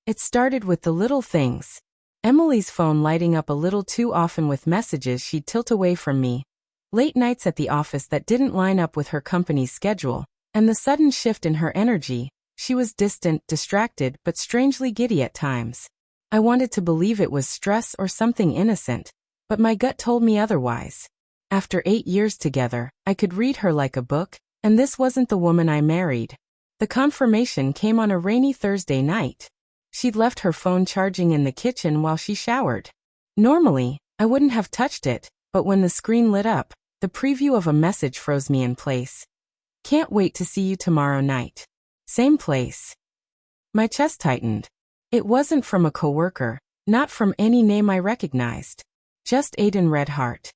It started with the little things. Emily's phone lighting up a little too often with messages she'd tilt away from me. Late nights at the office that didn't line up with her company's schedule. And the sudden shift in her energy. She was distant, distracted, but strangely giddy at times. I wanted to believe it was stress or something innocent, but my gut told me otherwise. After 8 years together, I could read her like a book, and this wasn't the woman I married. The confirmation came on a rainy Thursday night. She'd left her phone charging in the kitchen while she showered. Normally, I wouldn't have touched it, but when the screen lit up, the preview of a message froze me in place. Can't wait to see you tomorrow night. Same place. My chest tightened. It wasn't from a coworker, not from any name I recognized. Just Aiden Redheart.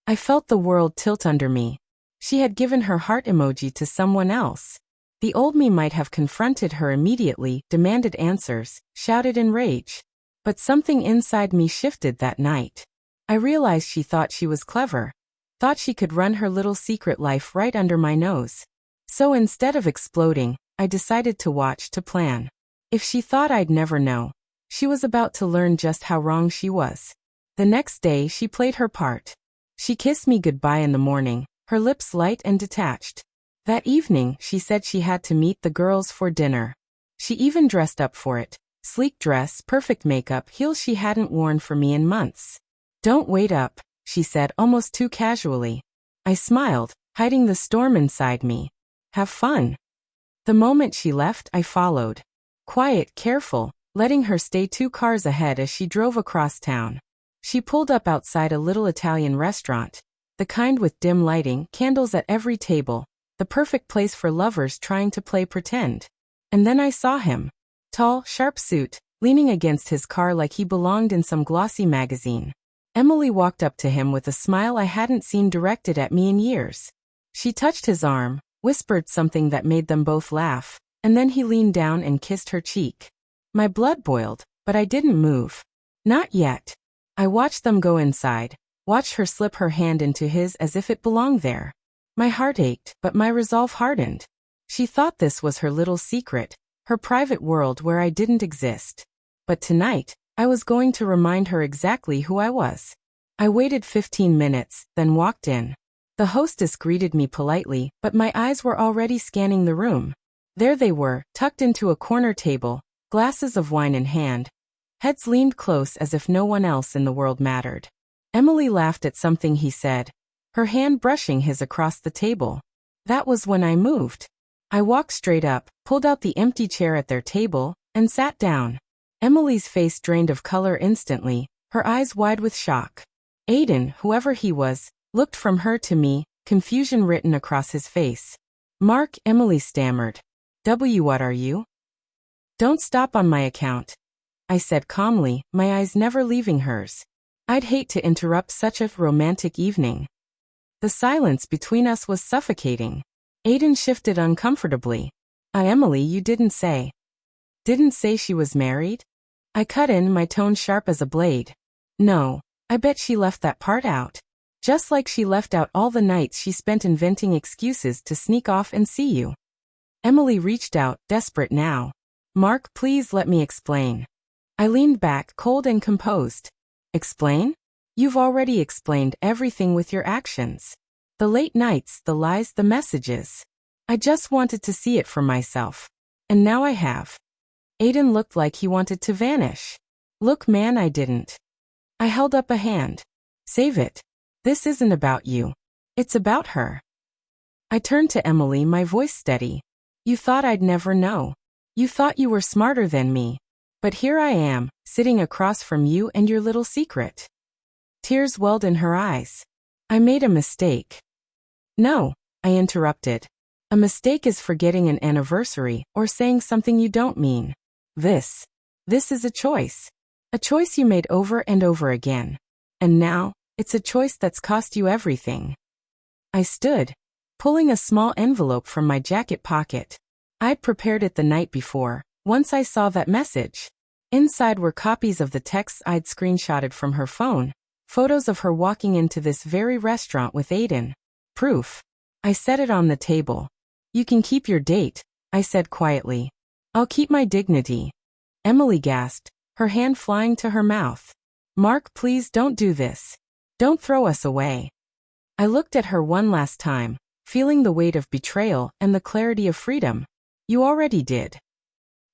I felt the world tilt under me. She had given her heart emoji to someone else. The old me might have confronted her immediately, demanded answers, shouted in rage. But something inside me shifted that night. I realized she thought she was clever. Thought she could run her little secret life right under my nose. So instead of exploding, I decided to watch, to plan. If she thought I'd never know, she was about to learn just how wrong she was. The next day she played her part. She kissed me goodbye in the morning, her lips light and detached. That evening she said she had to meet the girls for dinner. She even dressed up for it. Sleek dress, perfect makeup, heels she hadn't worn for me in months. Don't wait up, she said almost too casually. I smiled, hiding the storm inside me. Have fun. The moment she left, I followed. Quiet, careful, letting her stay 2 cars ahead as she drove across town. She pulled up outside a little Italian restaurant. The kind with dim lighting, candles at every table. The perfect place for lovers trying to play pretend. And then I saw him. Tall, sharp suit, leaning against his car like he belonged in some glossy magazine. Emily walked up to him with a smile I hadn't seen directed at me in years. She touched his arm, whispered something that made them both laugh, and then he leaned down and kissed her cheek. My blood boiled, but I didn't move. Not yet. I watched them go inside, watched her slip her hand into his as if it belonged there. My heart ached, but my resolve hardened. She thought this was her little secret, her private world where I didn't exist. But tonight, I was going to remind her exactly who I was. I waited 15 minutes, then walked in. The hostess greeted me politely, but my eyes were already scanning the room. There they were, tucked into a corner table, glasses of wine in hand. Heads leaned close as if no one else in the world mattered. Emily laughed at something he said, her hand brushing his across the table. That was when I moved. I walked straight up, pulled out the empty chair at their table, and sat down. Emily's face drained of color instantly, her eyes wide with shock. Aiden, whoever he was, looked from her to me, confusion written across his face. Mark, Emily stammered. What are you? Don't stop on my account, I said calmly, my eyes never leaving hers. I'd hate to interrupt such a romantic evening. The silence between us was suffocating. Aiden shifted uncomfortably. Emily, you didn't say. Didn't say she was married? I cut in, my tone sharp as a blade. No, I bet she left that part out. Just like she left out all the nights she spent inventing excuses to sneak off and see you. Emily reached out, desperate now. Mark, please let me explain. I leaned back, cold and composed. Explain? You've already explained everything with your actions. The late nights, the lies, the messages. I just wanted to see it for myself. And now I have. Aiden looked like he wanted to vanish. Look, man, I didn't. I held up a hand. Save it. This isn't about you. It's about her. I turned to Emily, my voice steady. You thought I'd never know. You thought you were smarter than me. But here I am, sitting across from you and your little secret. Tears welled in her eyes. I made a mistake. No, I interrupted. A mistake is forgetting an anniversary or saying something you don't mean. This is a choice. A choice you made over and over again. And now, it's a choice that's cost you everything. I stood, pulling a small envelope from my jacket pocket. I'd prepared it the night before, once I saw that message. Inside were copies of the texts I'd screenshotted from her phone, photos of her walking into this very restaurant with Aiden. Proof. I set it on the table. You can keep your date, I said quietly. I'll keep my dignity. Emily gasped, her hand flying to her mouth. Mark, please don't do this. Don't throw us away. I looked at her one last time, feeling the weight of betrayal and the clarity of freedom. You already did.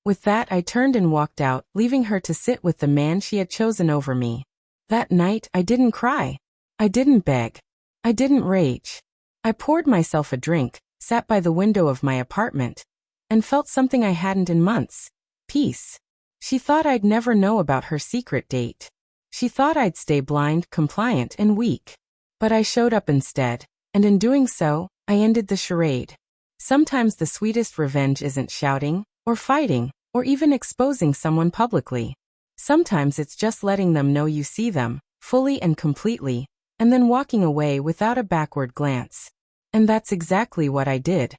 With that, I turned and walked out, leaving her to sit with the man she had chosen over me. That night, I didn't cry. I didn't beg. I didn't rage. I poured myself a drink, sat by the window of my apartment, and felt something I hadn't in months. Peace. She thought I'd never know about her secret date. She thought I'd stay blind, compliant, and weak. But I showed up instead, and in doing so, I ended the charade. Sometimes the sweetest revenge isn't shouting, or fighting, or even exposing someone publicly. Sometimes it's just letting them know you see them, fully and completely, and then walking away without a backward glance. And that's exactly what I did.